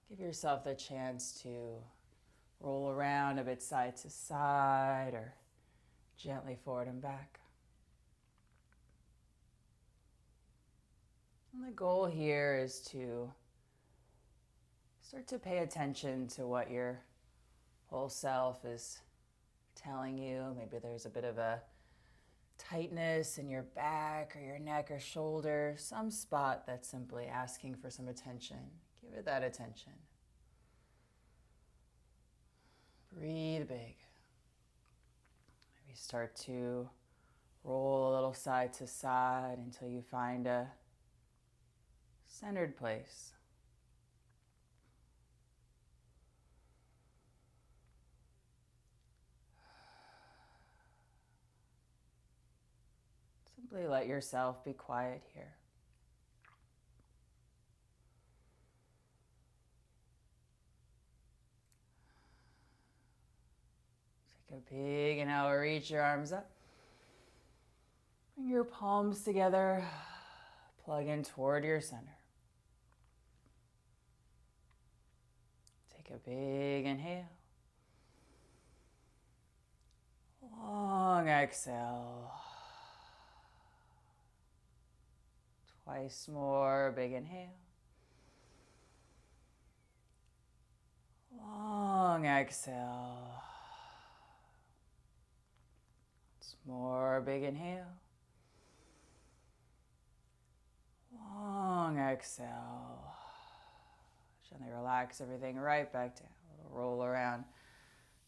Give yourself the chance to roll around a bit side to side or gently forward and back. And the goal here is to start to pay attention to what your whole self is telling you. Maybe there's a bit of a tightness in your back or your neck or shoulder, some spot that's simply asking for some attention. Give it that attention. Breathe big. Maybe start to roll a little side to side until you find a centered place. Simply let yourself be quiet here. Take a big inhale, reach your arms up. Bring your palms together, plug in toward your center. Take a big inhale. Long exhale. Twice more, big inhale. Long exhale. Once more, big inhale. Long exhale. Gently relax everything right back down. A little roll around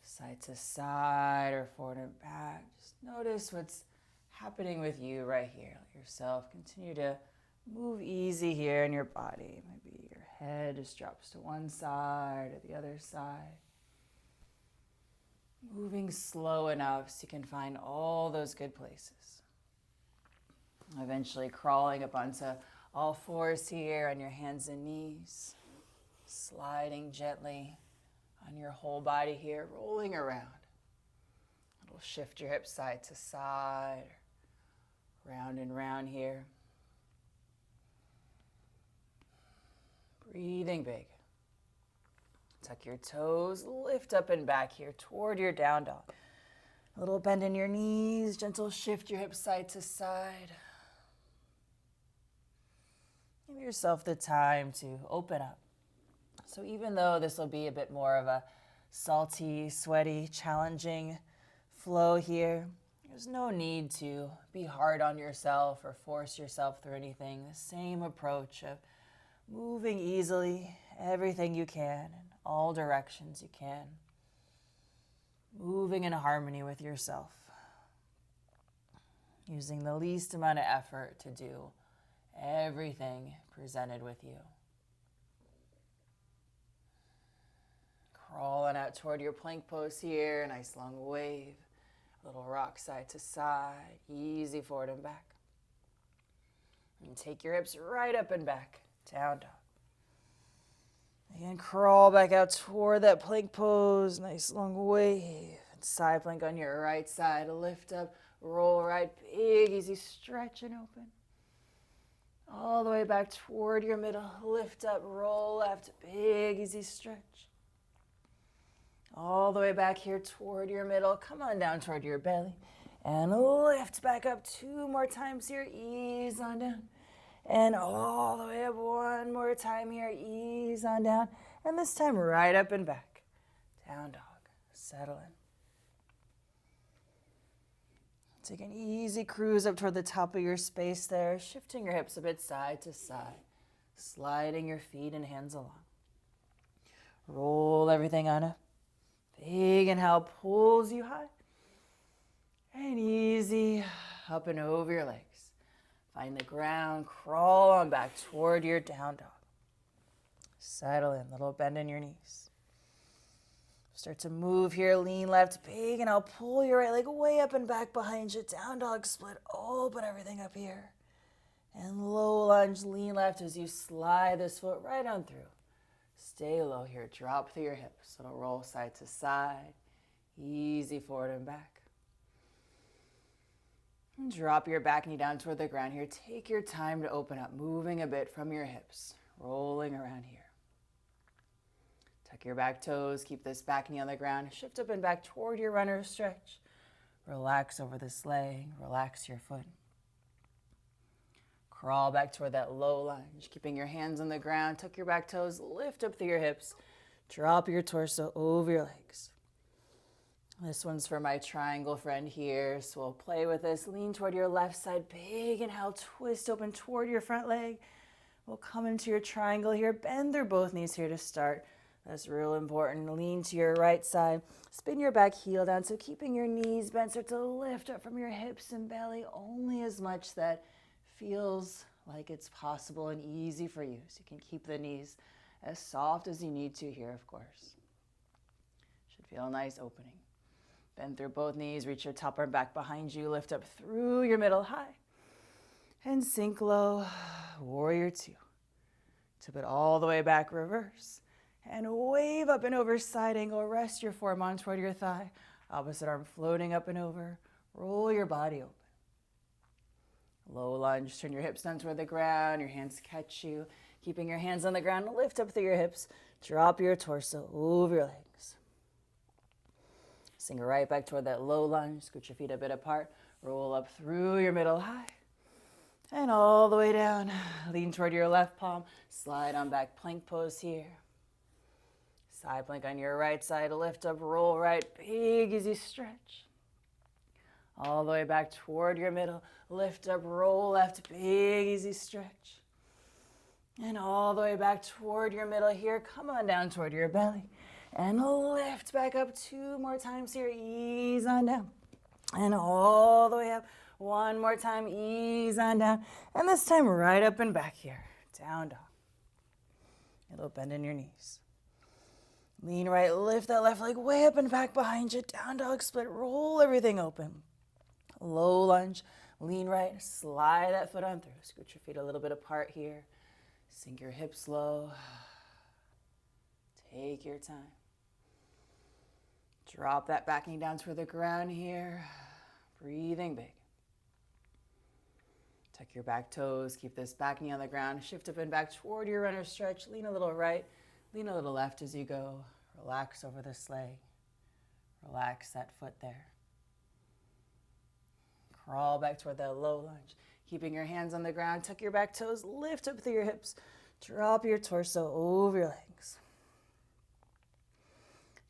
side to side or forward and back. Just notice what's happening with you right here. Let yourself continue to move easy here in your body. Maybe your head just drops to one side or the other side. Moving slow enough so you can find all those good places. Eventually crawling up onto all fours here on your hands and knees. Sliding gently on your whole body here, rolling around. It'll shift your hips side to side, round and round here. Breathing big. Tuck your toes, lift up and back here toward your down dog. A little bend in your knees, gentle shift your hips side to side. Give yourself the time to open up. So even though this will be a bit more of a salty, sweaty, challenging flow here, there's no need to be hard on yourself or force yourself through anything. The same approach of moving easily, everything you can, in all directions you can. Moving in harmony with yourself. Using the least amount of effort to do everything presented with you. Crawling out toward your plank pose here, nice long wave. A little rock side to side, easy forward and back. And take your hips right up and back, down dog. Again, crawl back out toward that plank pose, nice long wave. And side plank on your right side, lift up, roll right, big, easy stretch and open. All the way back toward your middle, lift up, roll left, big, easy stretch. All the way back here toward your middle. Come on down toward your belly. And lift back up 2 more times here. Ease on down. And all the way up 1 more time here. Ease on down. And this time right up and back. Down dog. Settle in. Take an easy cruise up toward the top of your space there. Shifting your hips a bit side to side. Sliding your feet and hands along. Roll everything on up. Big inhale pulls you high. And easy up and over your legs. Find the ground, crawl on back toward your down dog. Settle in, little bend in your knees. Start to move here, lean left, big, and I'll pull your right leg way up and back behind you. Down dog split, open everything up here. And low lunge, lean left as you slide this foot right on through. Stay low here, drop through your hips. It'll roll side to side, easy forward and back. And drop your back knee down toward the ground here. Take your time to open up, moving a bit from your hips, rolling around here. Tuck your back toes, keep this back knee on the ground. Shift up and back toward your runner's stretch. Relax over this leg, relax your foot. Crawl back toward that low lunge, keeping your hands on the ground. Tuck your back toes, lift up through your hips. Drop your torso over your legs. This one's for my triangle friend here, so we'll play with this. Lean toward your left side, big inhale, twist open toward your front leg. We'll come into your triangle here, bend through both knees here to start. That's real important. Lean to your right side, spin your back heel down, so keeping your knees bent, start to lift up from your hips and belly only as much that feels like it's possible and easy for you. So you can keep the knees as soft as you need to here, of course. Should feel a nice opening. Bend through both knees, reach your top arm back behind you, lift up through your middle high, and sink low, warrior two. Tip it all the way back, reverse, and wave up and over, side angle, rest your forearm on toward your thigh, opposite arm floating up and over, roll your body open. Low lunge, turn your hips down toward the ground, your hands catch you, keeping your hands on the ground, lift up through your hips, drop your torso over your legs. Sink right back toward that low lunge. Scoot your feet a bit apart. Roll up through your middle high. And all the way down. Lean toward your left palm. Slide on back, plank pose here. Side plank on your right side. Lift up, roll right. Big, easy stretch. All the way back toward your middle. Lift up, roll left. Big, easy stretch. And all the way back toward your middle here. Come on down toward your belly. And lift back up 2 more times here. Ease on down. And all the way up. 1 more time. Ease on down. And this time right up and back here. Down dog. A little bend in your knees. Lean right. Lift that left leg way up and back behind you. Down dog split. Roll everything open. Low lunge. Lean right. Slide that foot on through. Scoot your feet a little bit apart here. Sink your hips low. Take your time. Drop that back knee down toward the ground here. Breathing big. Tuck your back toes. Keep this back knee on the ground. Shift up and back toward your runner stretch. Lean a little right. Lean a little left as you go. Relax over this leg. Relax that foot there. Crawl back toward that low lunge. Keeping your hands on the ground. Tuck your back toes. Lift up through your hips. Drop your torso over your legs.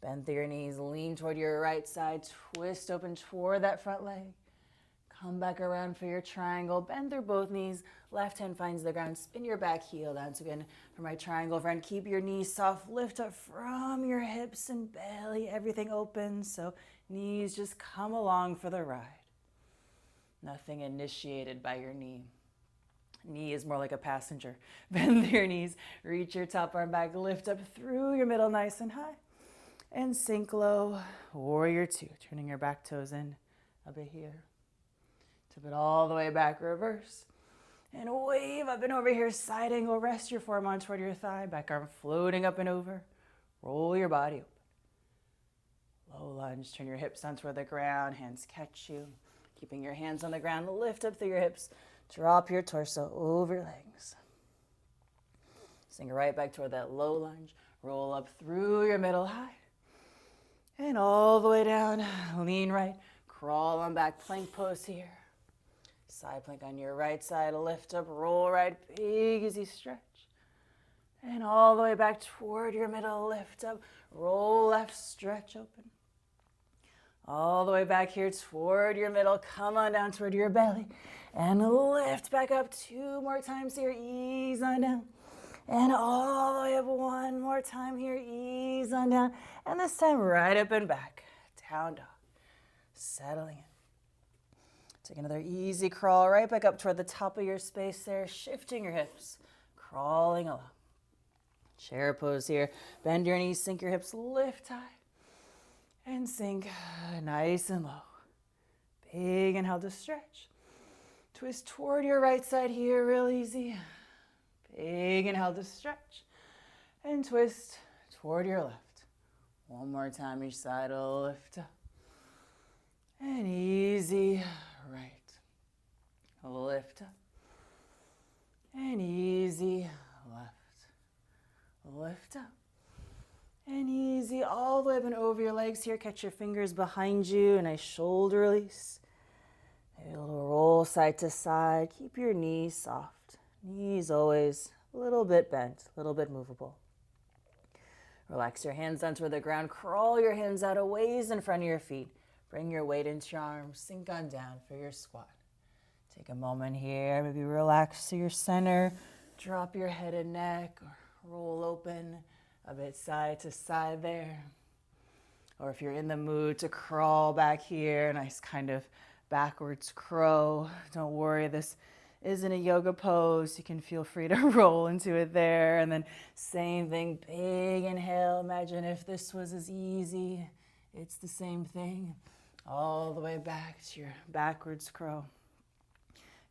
Bend through your knees, lean toward your right side, twist open toward that front leg. Come back around for your triangle, bend through both knees, left hand finds the ground, spin your back heel down. So again, for my triangle friend, keep your knees soft, lift up from your hips and belly, everything open, so knees just come along for the ride. Nothing initiated by your knee. Knee is more like a passenger. Bend through your knees, reach your top arm back, lift up through your middle nice and high. And sink low, warrior two, turning your back toes in a bit here. Tip it all the way back, reverse. And wave up and over here, side angle, rest your forearm on toward your thigh, back arm floating up and over. Roll your body open. Low lunge, turn your hips down toward the ground, hands catch you. Keeping your hands on the ground, lift up through your hips, drop your torso over your legs. Sink right back toward that low lunge, roll up through your middle high. And all the way down, lean right, crawl on back, plank pose here. Side plank on your right side, lift up, roll right, big easy stretch. And all the way back toward your middle, lift up, roll left, stretch open. All the way back here toward your middle, come on down toward your belly. And lift back up 2 more times here, ease on down. And all the way up 1 more time here, ease on down. And this time right up and back, down dog. Settling in. Take another easy crawl right back up toward the top of your space there, shifting your hips, crawling along. Chair pose here. Bend your knees, sink your hips, lift high. And sink nice and low. Big inhale to stretch. Twist toward your right side here, real easy. Big inhale to stretch. And twist toward your left. 1 more time each side, lift up. And easy right. Lift up. And easy left. Lift up. And easy all the way up and over your legs here. Catch your fingers behind you. A nice shoulder release. Maybe a little roll side to side. Keep your knees soft. Knees always a little bit bent, a little bit movable. Relax your hands down toward the ground. Crawl your hands out a ways in front of your feet. Bring your weight into your arms. Sink on down for your squat. Take a moment here. Maybe relax to your center. Drop your head and neck or roll open a bit side to side there. Or if you're in the mood to crawl back here, nice kind of backwards crow. Don't worry, this isn't a yoga pose. You can feel free to roll into it there. And then same thing, big inhale. Imagine if this was as easy. It's the same thing. All the way back to your backwards crow.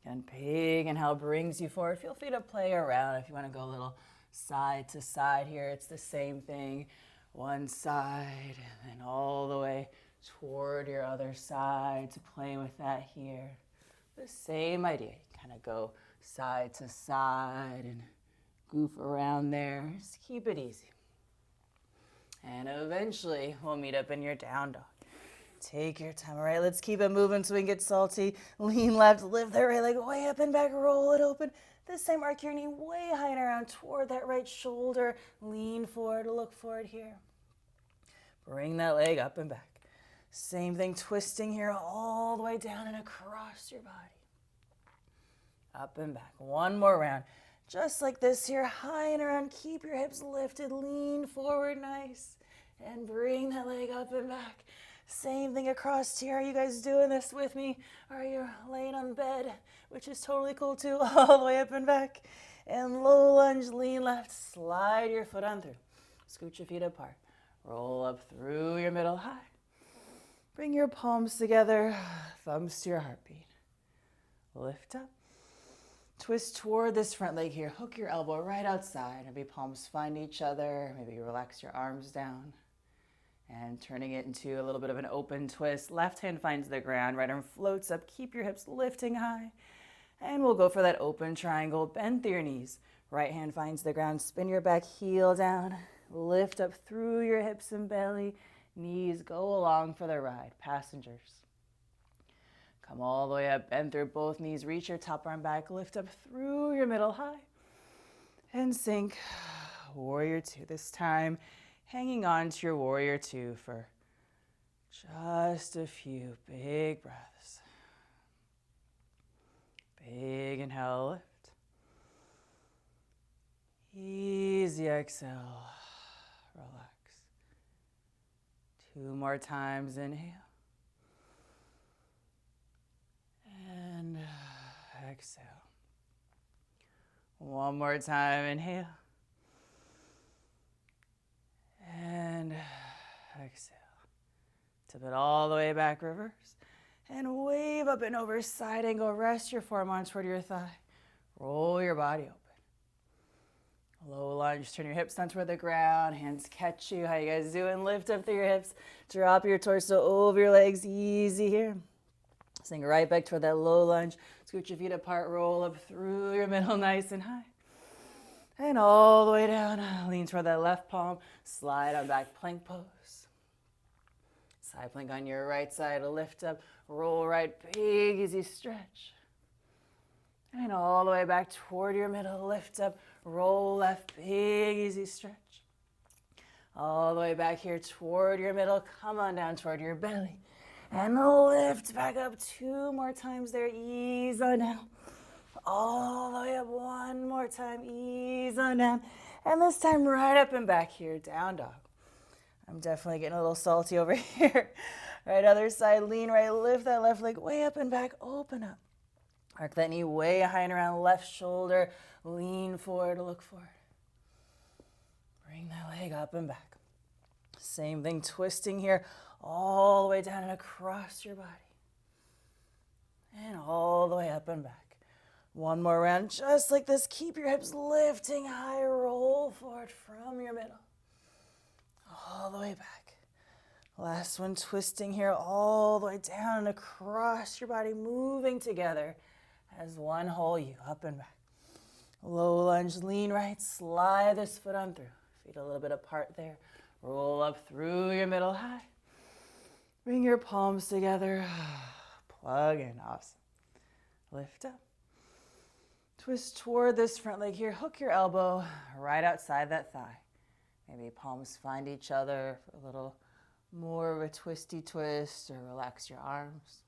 Again, big inhale brings you forward. Feel free to play around if you want to go a little side to side here. It's the same thing. One side and then all the way toward your other side to play with that here. The same idea. You kind of go side to side and goof around there. Just keep it easy. And eventually we'll meet up in your down dog. Take your time. All right, let's keep it moving so we can get salty. Lean left, lift that right leg way up and back, roll it open. This time arc your knee way high and around toward that right shoulder. Lean forward, look forward here. Bring that leg up and back. Same thing, twisting here all the way down and across your body. Up and back. One more round. Just like this here, high and around. Keep your hips lifted, lean forward, nice. And bring that leg up and back. Same thing across here. Are you guys doing this with me? Are you laying on the bed, which is totally cool too, all the way up and back. And low lunge, lean left, slide your foot on through. Scoot your feet apart. Roll up through your middle high. Bring your palms together, thumbs to your heartbeat. Lift up. Twist toward this front leg here. Hook your elbow right outside. Maybe palms find each other. Maybe you relax your arms down. And turning it into a little bit of an open twist. Left hand finds the ground, right arm floats up. Keep your hips lifting high. And we'll go for that open triangle. Bend through your knees. Right hand finds the ground. Spin your back heel down. Lift up through your hips and belly. Knees go along for the ride. Passengers. Come all the way up. Bend through both knees. Reach your top arm back. Lift up through your middle high. And sink. Warrior two. This time, hanging on to your warrior two for just a few big breaths. Big inhale, lift. Easy exhale, relax. Two more times, inhale. And exhale. One more time, inhale. And exhale. Tip it all the way back, reverse. And wave up and over, side angle. Rest your forearm on toward your thigh. Roll your body open. Low lunge, turn your hips down toward the ground. Hands catch you. How you guys doing? Lift up through your hips. Drop your torso over your legs. Easy here. Sink right back toward that low lunge. Scoot your feet apart. Roll up through your middle nice and high. And all the way down. Lean toward that left palm. Slide on back plank pose. Side plank on your right side. Lift up. Roll right. Big easy stretch. And all the way back toward your middle. Lift up. Roll left. Big easy stretch. All the way back here toward your middle. Come on down toward your belly. And lift back up 2 more times there. Ease on down. All the way up 1 more time. Ease on down. And this time right up and back here. Down dog. I'm definitely getting a little salty over here. Right, other side. Lean right. Lift that left leg way up and back. Open up. Arc that knee way high and around. Left shoulder. Lean forward. Look forward. Bring that leg up and back. Same thing. Twisting here. All the way down and across your body. And all the way up and back. 1 more round, just like this. Keep your hips lifting high. Roll forward from your middle. All the way back. Last one, twisting here all the way down and across your body. Moving together as one whole you. Up and back. Low lunge, lean right. Slide this foot on through. Feet a little bit apart there. Roll up through your middle high. Bring your palms together. Plug in. Awesome. Lift up. Twist toward this front leg here. Hook your elbow right outside that thigh. Maybe palms find each other for a little more of a twisty twist, or relax your arms.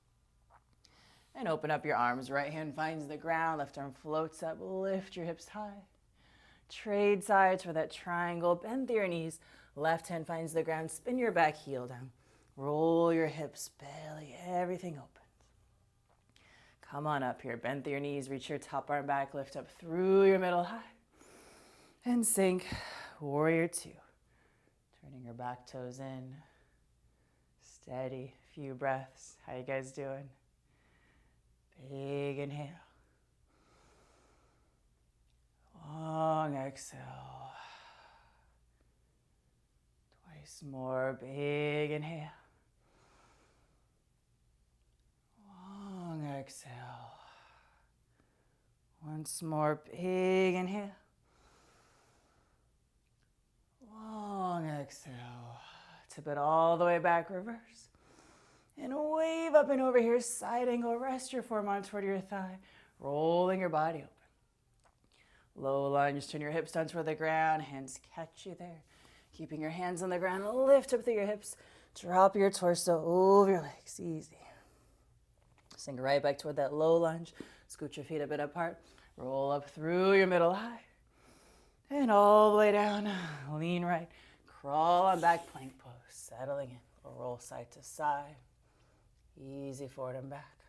And open up your arms. Right hand finds the ground. Left arm floats up. Lift your hips high. Trade sides for that triangle. Bend through your knees. Left hand finds the ground. Spin your back heel down. Roll your hips, belly, everything opens. Come on up here. Bend through your knees. Reach your top arm back. Lift up through your middle high. And sink. Warrior two. Turning your back toes in. Steady. Few breaths. How you guys doing? Big inhale. Long exhale. Twice more. Big inhale. Long exhale. Once more. Big inhale. Long exhale. Tip it all the way back, reverse. And wave up and over here, side angle. Rest your forearm toward your thigh, rolling your body open. Low lunge, turn your hips down toward the ground, hands catch you there. Keeping your hands on the ground, lift up through your hips, drop your torso over your legs, easy. Sink right back toward that low lunge, scoot your feet a bit apart, roll up through your middle high, and all the way down, lean right, crawl on back, plank pose, settling in, roll side to side. Easy forward and back.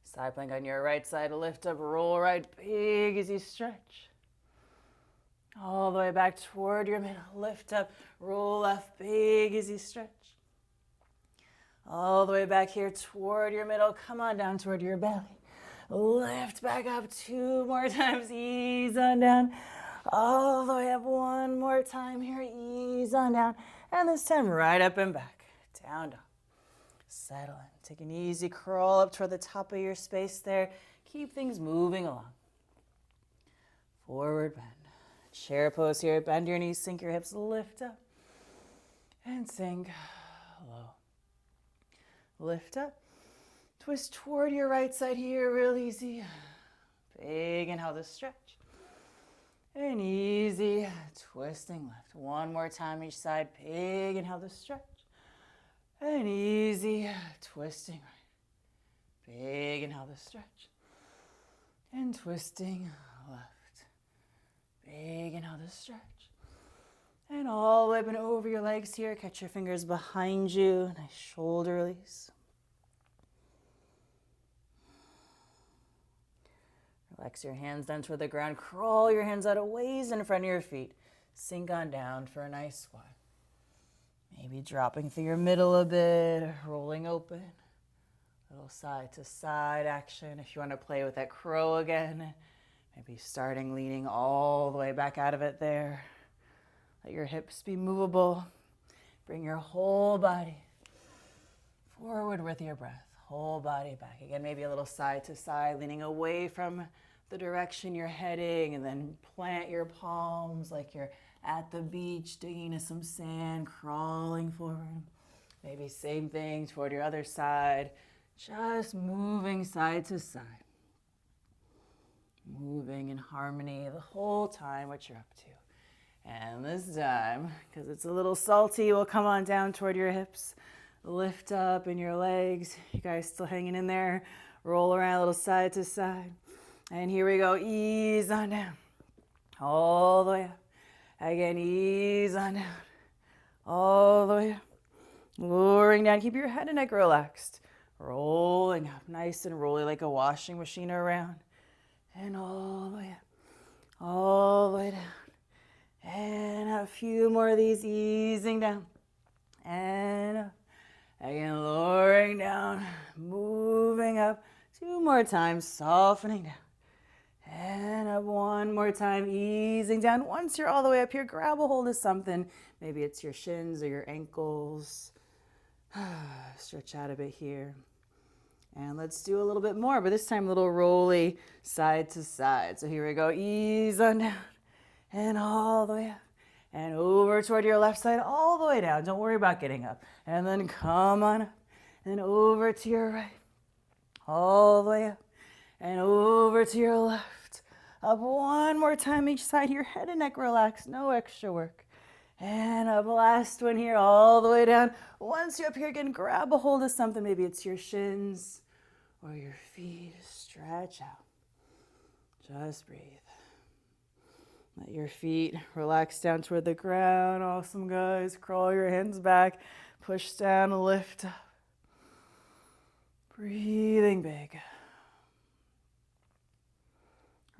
Side plank on your right side, lift up, roll right, big as you stretch. All the way back toward your middle, lift up, roll left, big as you stretch. All the way back here toward your middle, come on down toward your belly. Lift back up 2 more times, ease on down. All the way up 1 more time here, ease on down. And this time right up and back, down, down. Settle in. Take an easy crawl up toward the top of your space there. Keep things moving along. Forward bend. Chair pose here. Bend your knees, sink your hips, lift up. And sink low. Lift up. Twist toward your right side here, real easy. Big inhale to stretch. And easy twisting left. 1 more time each side. Big inhale to stretch. And easy twisting right. Big inhale to stretch. And twisting left. Big inhale to stretch. And all the way up and over your legs here. Catch your fingers behind you. Nice shoulder release. Relax your hands down toward the ground. Crawl your hands out a ways in front of your feet. Sink on down for a nice squat. Maybe dropping through your middle a bit, rolling open. Little side to side action. If you want to play with that crow again, maybe starting leaning all the way back out of it there. Let your hips be movable. Bring your whole body forward with your breath. Whole body back. Again, maybe a little side to side, leaning away from the direction you're heading, and then plant your palms like you're at the beach, digging into some sand, crawling forward. Maybe same thing toward your other side. Just moving side to side. Moving in harmony the whole time, what you're up to. And this time, because it's a little salty, we'll come on down toward your hips. Lift up in your legs. You guys still hanging in there? Roll around a little side to side. And here we go. Ease on down. All the way up. Again, ease on down. All the way up. Lowering down. Keep your head and neck relaxed. Rolling up. Nice and rolly like a washing machine around. And all the way up. All the way down. And a few more of these. Easing down. And up. Again, lowering down, moving up. 2 more times, softening down. And up 1 more time, easing down. Once you're all the way up here, grab a hold of something. Maybe it's your shins or your ankles. Stretch out a bit here. And let's do a little bit more, but this time a little rolly side to side. So here we go, ease on down. And all the way up. And over over toward your left side, all the way down. Don't worry about getting up. And then come on up. And over to your right. All the way up. And over to your left. Up one more time each side. Your head and neck relax. No extra work. And up last one here, all the way down. Once you're up here again, grab a hold of something. Maybe it's your shins or your feet. Stretch out. Just breathe. Let your feet relax down toward the ground. Awesome, guys. Crawl your hands back. Push down, lift up. Breathing big.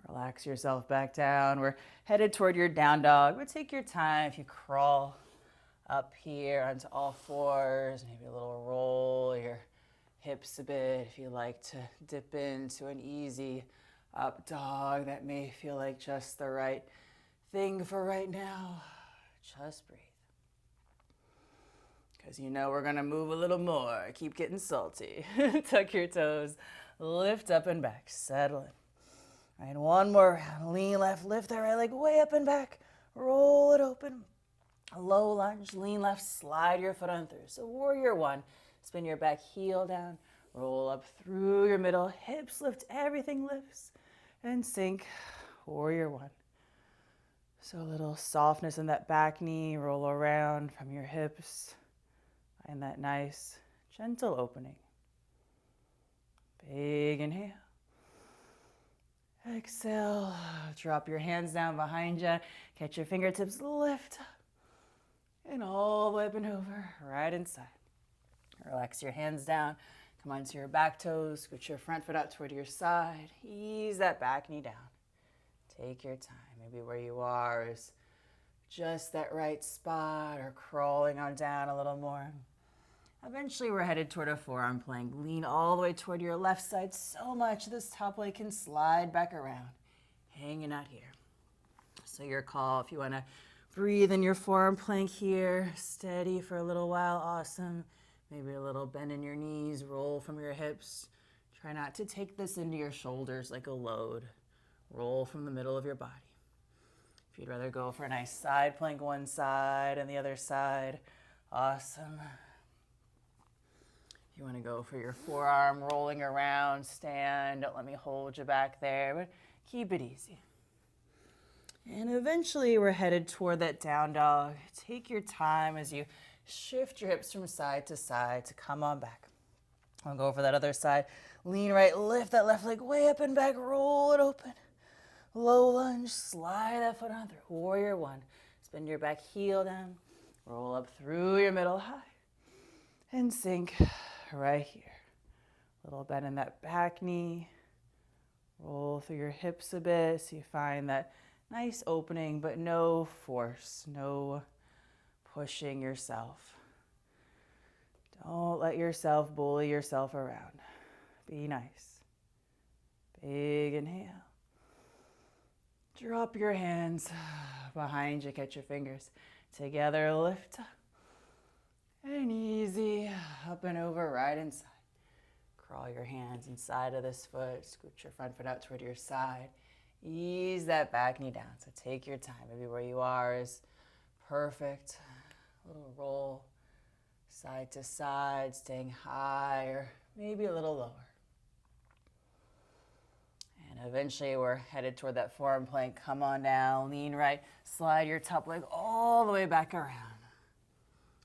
Relax yourself back down. We're headed toward your down dog, but take your time. If you crawl up here onto all fours, maybe a little roll your hips a bit. If you like to dip into an easy up dog, that may feel like just the right thing for right now. Just breathe. Because you know we're going to move a little more. Keep getting salty. Tuck your toes. Lift up and back. Settle in. All right, one more round. Lean left. Lift that right leg way up and back. Roll it open. Low lunge. Lean left. Slide your foot on through. So warrior one. Spin your back heel down. Roll up through your middle. Hips lift. Everything lifts. And sink. Warrior one. So a little softness in that back knee. Roll around from your hips. Find that nice, gentle opening. Big inhale. Exhale. Drop your hands down behind you. Catch your fingertips. Lift up. And all the way up and over. Right inside. Relax your hands down. Come onto your back toes. Scoot your front foot out toward your side. Ease that back knee down. Take your time. Maybe where you are is just that right spot or crawling on down a little more. Eventually, we're headed toward a forearm plank. Lean all the way toward your left side so much this top leg can slide back around. Hanging out here. So your call, if you want to breathe in your forearm plank here, steady for a little while, awesome. Maybe a little bend in your knees, roll from your hips. Try not to take this into your shoulders like a load. Roll from the middle of your body. If you'd rather go for a nice side plank one side and the other side, awesome. If you want to go for your forearm rolling around, stand, don't let me hold you back there, but keep it easy. And eventually we're headed toward that down dog. Take your time as you shift your hips from side to come on back. I'll go for that other side. Lean right, lift that left leg way up and back, roll it open. Low lunge, slide that foot on through. Warrior one. Spin your back heel down. Roll up through your middle high. And sink right here. Little bend in that back knee. Roll through your hips a bit so you find that nice opening, but no force, no pushing yourself. Don't let yourself bully yourself around. Be nice. Big inhale. Drop your hands behind you, catch your fingers together, lift up. And easy, up and over, right inside. Crawl your hands inside of this foot, scoot your front foot out toward your side. Ease that back knee down, so take your time. Maybe where you are is perfect. A little roll, side to side, staying high, or maybe a little lower. And eventually we're headed toward that forearm plank. Come on down, lean right, slide your top leg all the way back around.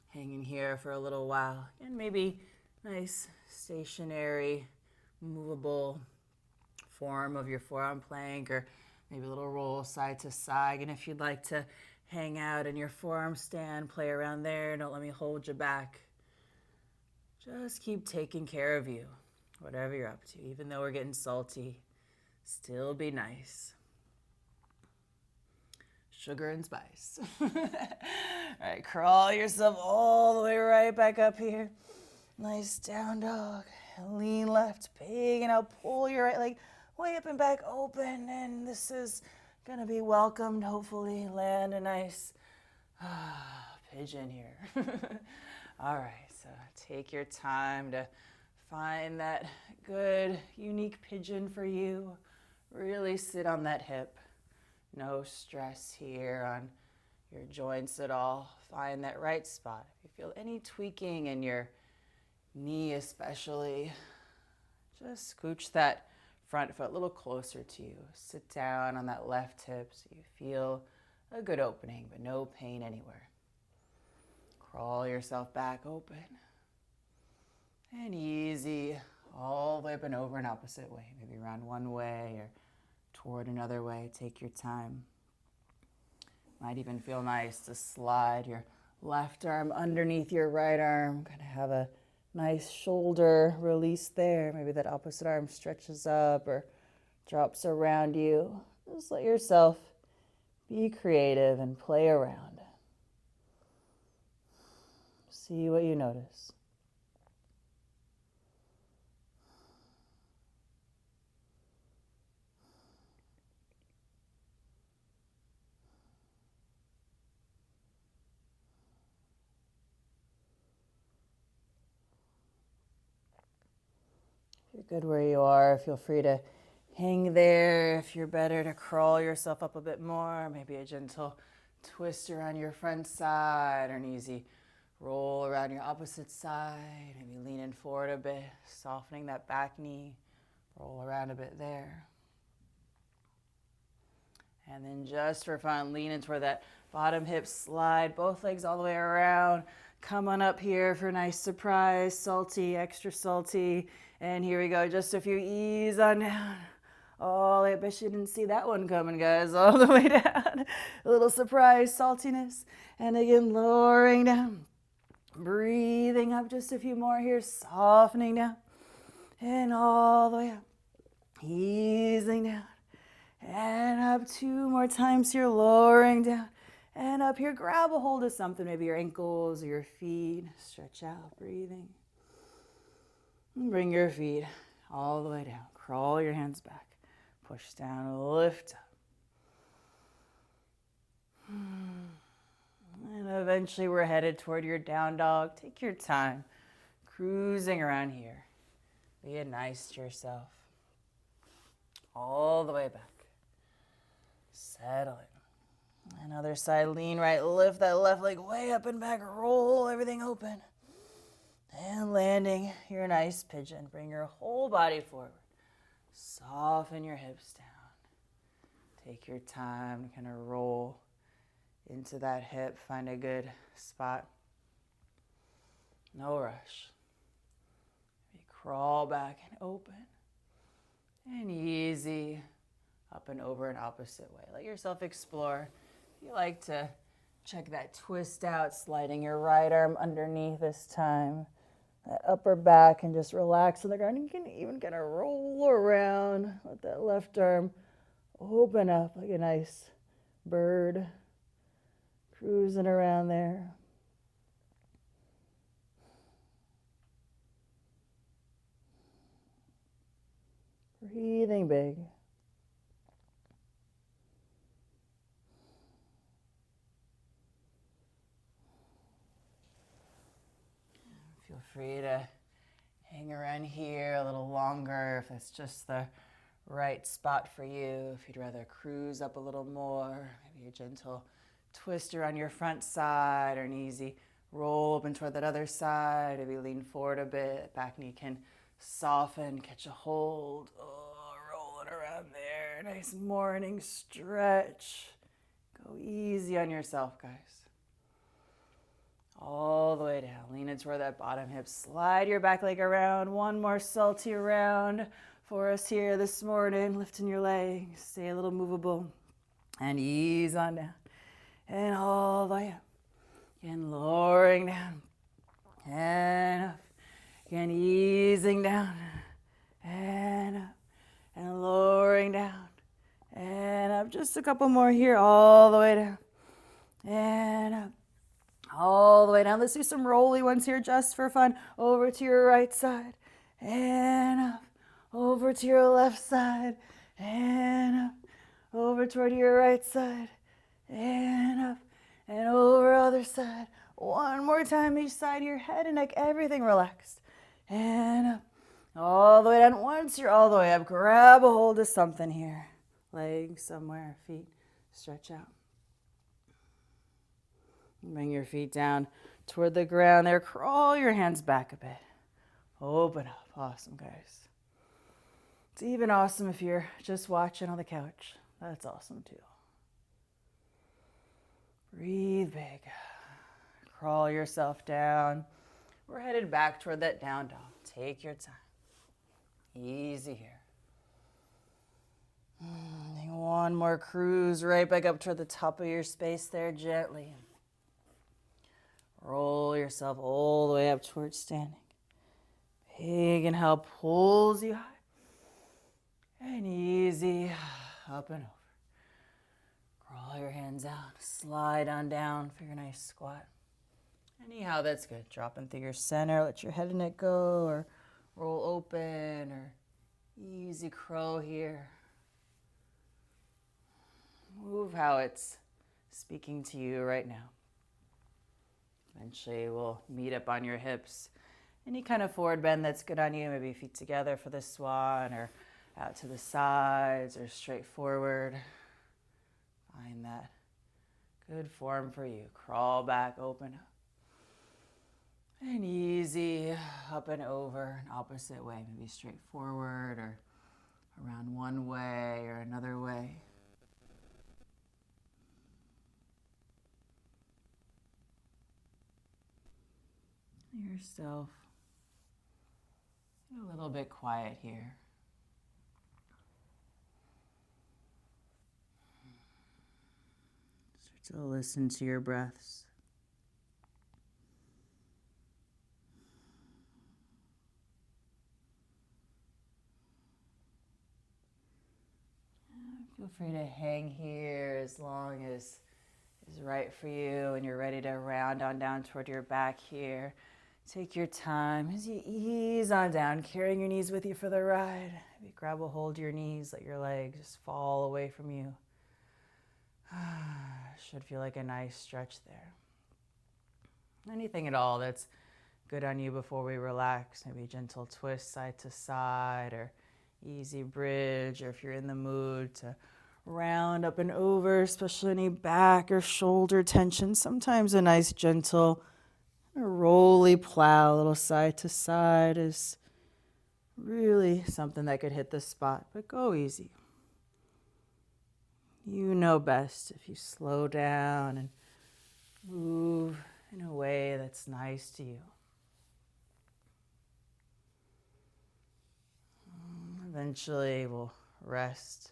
Hanging here for a little while. And maybe nice, stationary, movable form of your forearm plank, or maybe a little roll side to side. And if you'd like to hang out in your forearm stand, play around there. Don't let me hold you back. Just keep taking care of you, whatever you're up to. Even though we're getting salty, still be nice. Sugar and spice. All right, crawl yourself all the way right back up here. Nice down dog. Lean left, big, and now pull your right leg way up and back open. And this is going to be welcomed, hopefully. Land a nice pigeon here. All right, so take your time to find that good, unique pigeon for you. Really sit on that hip. No stress here on your joints at all. Find that right spot. If you feel any tweaking in your knee especially, just scooch that front foot a little closer to you. Sit down on that left hip so you feel a good opening, but no pain anywhere. Crawl yourself back open. And easy, all the way up and over an opposite way. Maybe around one way or toward another way. Take your time. Might even feel nice to slide your left arm underneath your right arm. Kind of have a nice shoulder release there. Maybe that opposite arm stretches up or drops around you. Just let yourself be creative and play around. See what you notice. If you're good where you are, feel free to hang there. If you're better, to crawl yourself up a bit more. Maybe a gentle twist around your front side or an easy roll around your opposite side. Maybe leaning forward a bit, softening that back knee. Roll around a bit there. And then just for fun, lean into where that bottom hip slide, both legs all the way around. Come on up here for a nice surprise, salty, extra salty. And here we go, just a few, ease on down. Oh, I bet you didn't see that one coming, guys, all the way down. A little surprise saltiness. And again, lowering down. Breathing up just a few more here, softening down. And all the way up. Easing down. And up 2 more times here, lowering down. And up here, grab a hold of something, maybe your ankles or your feet. Stretch out, breathing. And bring your feet all the way down. Crawl your hands back. Push down, lift up. And eventually we're headed toward your down dog. Take your time, cruising around here. Be nice to yourself. All the way back. Settle in. Another side, lean right, lift that left leg way up and back, roll everything open. And landing your nice pigeon. Bring your whole body forward. Soften your hips down. Take your time to kind of roll into that hip. Find a good spot. No rush. Maybe crawl back and open. And easy up and over an opposite way. Let yourself explore. If you like to check that twist out, sliding your right arm underneath this time. That upper back and just relax on the ground. You can even kind of roll around. Let that left arm open up like a nice bird. Cruising around there. Breathing big. Feel free to hang around here a little longer if that's just the right spot for you. If you'd rather cruise up a little more, maybe a gentle twist around your front side or an easy roll open toward that other side. Maybe lean forward a bit. Back knee can soften, catch a hold. Oh, rolling around there. Nice morning stretch. Go easy on yourself, guys. All the way down. Lean into where that bottom hip. Slide your back leg around. One more salty round for us here this morning. Lifting your legs. Stay a little movable. And ease on down. And all the way up. Again, lowering down. And up. Again, easing down. And up. And lowering down. And up. Just a couple more here. All the way down. And up. All the way down. Let's do some rolly ones here just for fun. Over to your right side. And up. Over to your left side. And up. Over toward your right side. And up. And over other side. One more time each side. Your head and neck, everything relaxed. And up. All the way down. Once you're all the way up, grab a hold of something here. Legs somewhere, feet. Stretch out. Bring your feet down toward the ground there. Crawl your hands back a bit. Open up. Awesome, guys. It's even awesome if you're just watching on the couch. That's awesome too. Breathe big. Crawl yourself down. We're headed back toward that down dog. Take your time. Easy here. One more cruise right back up toward the top of your space there, gently. Roll yourself all the way up towards standing. Big inhale pulls you high. And easy up and over. Crawl your hands out. Slide on down for your nice squat. Anyhow, that's good. Dropping through your center. Let your head and neck go, or roll open, or easy crow here. Move how it's speaking to you right now. Eventually, we'll meet up on your hips. Any kind of forward bend that's good on you, maybe feet together for the swan, or out to the sides, or straight forward. Find that good form for you. Crawl back, open up. And easy up and over, an opposite way, maybe straight forward, or around one way or another way. Yourself a little bit quiet here. Start to listen to your breaths. Feel free to hang here as long as is right for you, and you're ready to round on down toward your back here. Take your time as you ease on down, carrying your knees with you for the ride. Maybe grab a hold of your knees, let your legs just fall away from you. Should feel like a nice stretch there. Anything at all that's good on you before we relax, maybe gentle twist side to side, or easy bridge, or if you're in the mood to round up and over, especially any back or shoulder tension. Sometimes a nice gentle rolly plow, a little side to side is really something that could hit the spot, but go easy. You know best if you slow down and move in a way that's nice to you. Eventually we'll rest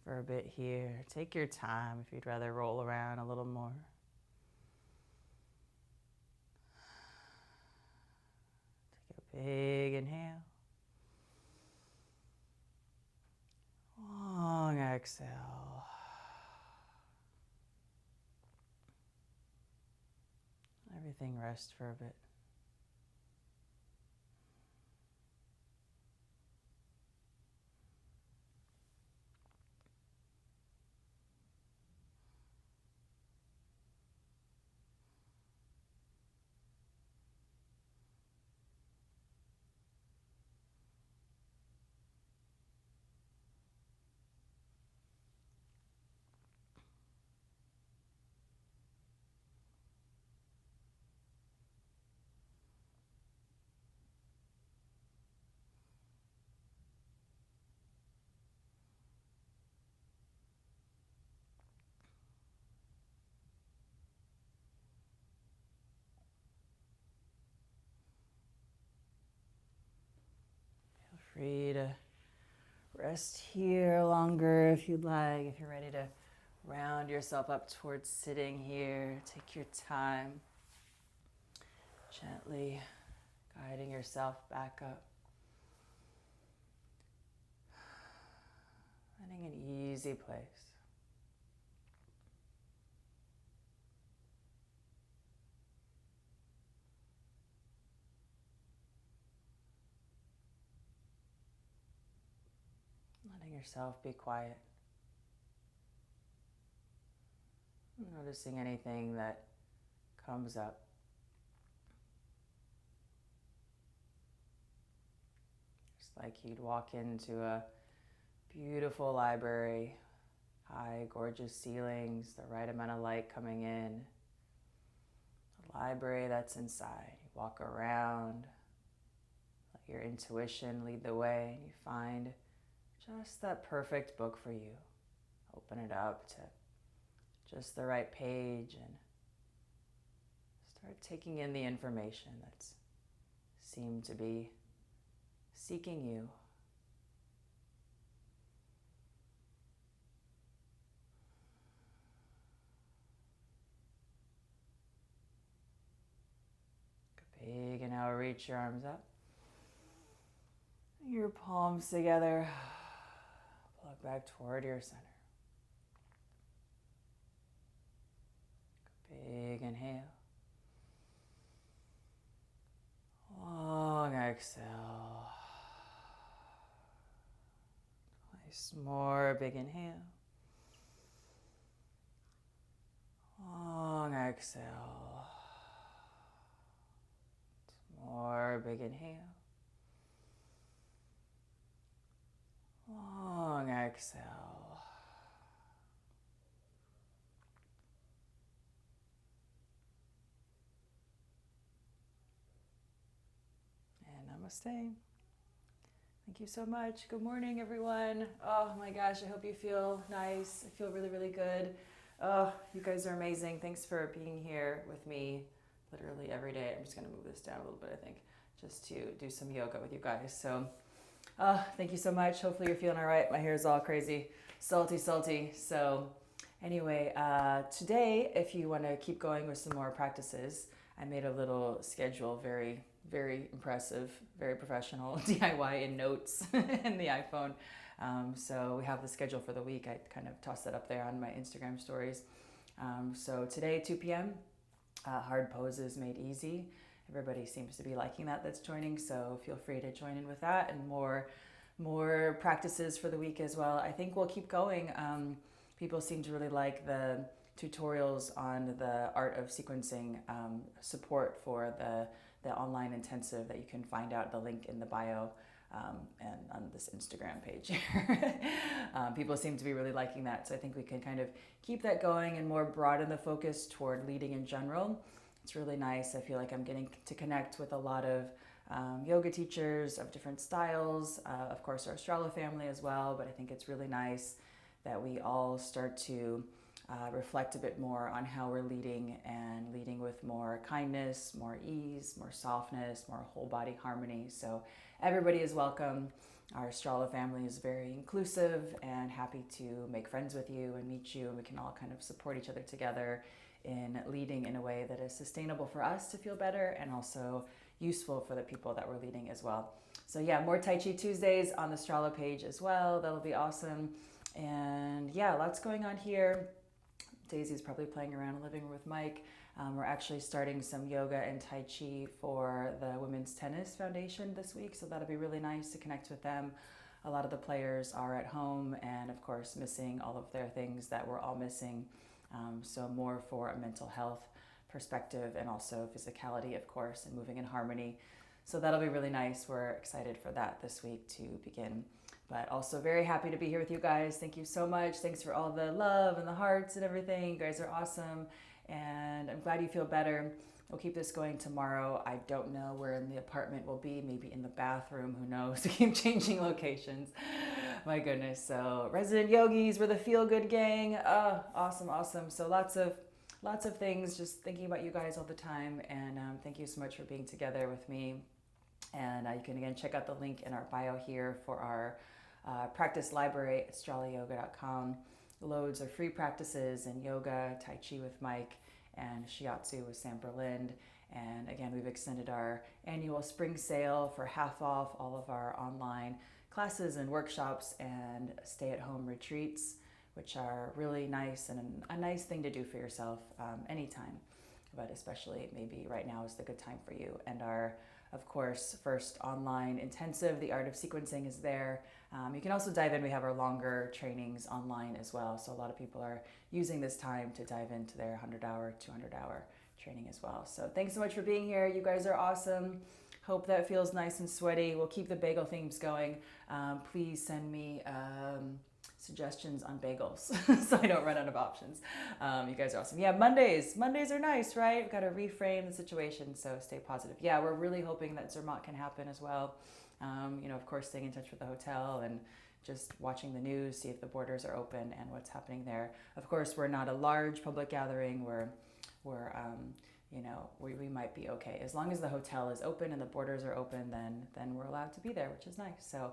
for a bit here. Take your time if you'd rather roll around a little more. Take a big inhale. Long exhale. Everything rest for a bit. Free to rest here longer if you'd like. If you're ready to round yourself up towards sitting here, take your time. Gently guiding yourself back up. Finding an easy place. Letting yourself be quiet. Noticing anything that comes up. Just like you'd walk into a beautiful library, high, gorgeous ceilings, the right amount of light coming in. the library that's inside. You walk around, let your intuition lead the way, and you find just that perfect book for you. Open it up to just the right page and start taking in the information that's seemed to be seeking you. Big inhale, reach your arms up. Your palms together. Plug back toward your center. Big inhale. Long exhale. Twice more. Big inhale. Long exhale. More. Big inhale. Long exhale. And namaste. Thank you so much. Good morning, everyone. Oh my gosh, I hope you feel nice. I feel really, really good. Oh, you guys are amazing. Thanks for being here with me literally every day. I'm just going to move this down a little bit, I think, just to do some yoga with you guys. So thank you so much. Hopefully you're feeling all right. My hair is all crazy, salty. So anyway, today, if you want to keep going with some more practices, I made a little schedule, very, very impressive, very professional DIY in notes in the iPhone. So we have the schedule for the week. I kind of tossed that up there on my Instagram stories. So today, 2 p.m., hard poses made easy. Everybody seems to be liking that's joining, so feel free to join in with that, and more practices for the week as well. I think we'll keep going. People seem to really like the tutorials on the art of sequencing, support for the online intensive that you can find out the link in the bio and on this Instagram page. People seem to be really liking that, so I think we can kind of keep that going and more broaden the focus toward leading in general. It's really nice. I feel like I'm getting to connect with a lot of yoga teachers of different styles, of course our Strala family as well, but I think it's really nice that we all start to reflect a bit more on how we're leading, and leading with more kindness, more ease, more softness, more whole body harmony. So everybody is welcome. Our Strala family is very inclusive and happy to make friends with you and meet you, and we can all kind of support each other together in leading in a way that is sustainable for us to feel better and also useful for the people that we're leading as well. So yeah, more Tai Chi Tuesdays on the Strala page as well. That'll be awesome. And yeah, lots going on here. Daisy's probably playing around in the living room with Mike. We're actually starting some yoga and Tai Chi for the Women's Tennis Foundation this week, so that'll be really nice to connect with them. A lot of the players are at home and, of course, missing all of their things that we're all missing. So more for a mental health perspective and also physicality, of course, and moving in harmony. So that'll be really nice. We're excited for that this week to begin. But also very happy to be here with you guys. Thank you so much. Thanks for all the love and the hearts and everything. You guys are awesome. And I'm glad you feel better. We'll keep this going tomorrow. I don't know where in the apartment we'll be. Maybe in the bathroom. Who knows? We keep changing locations. My goodness. So resident yogis, we're the feel good gang. Awesome. So lots of things. Just thinking about you guys all the time. And thank you so much for being together with me. And you can again check out the link in our bio here for our practice library at stralayoga.com. Loads of free practices in yoga, Tai Chi with Mike, and shiatsu with Sam Berlind. And again, we've extended our annual spring sale for half off all of our online classes and workshops and stay-at-home retreats, which are really nice and a nice thing to do for yourself anytime, but especially maybe right now is the good time for you. And our, of course, first online intensive, The Art of Sequencing, is there. You can also dive in. We have our longer trainings online as well. So a lot of people are using this time to dive into their 100-hour, 200-hour training as well. So thanks so much for being here. You guys are awesome. Hope that feels nice and sweaty. We'll keep the bagel themes going. Please send me suggestions on bagels so I don't run out of options. You guys are awesome. Yeah, Mondays are nice, right? We've got to reframe the situation, so stay positive. Yeah, we're really hoping that Zermatt can happen as well. Of course, staying in touch with the hotel and just watching the news, see if the borders are open and what's happening there. Of course, we're not a large public gathering. We might be okay. As long as the hotel is open and the borders are open, then we're allowed to be there, which is nice. So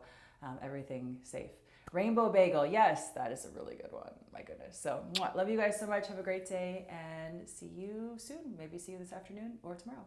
everything safe. Rainbow bagel, yes, that is a really good one. My goodness. So love you guys so much. Have a great day and see you soon. Maybe see you this afternoon or tomorrow.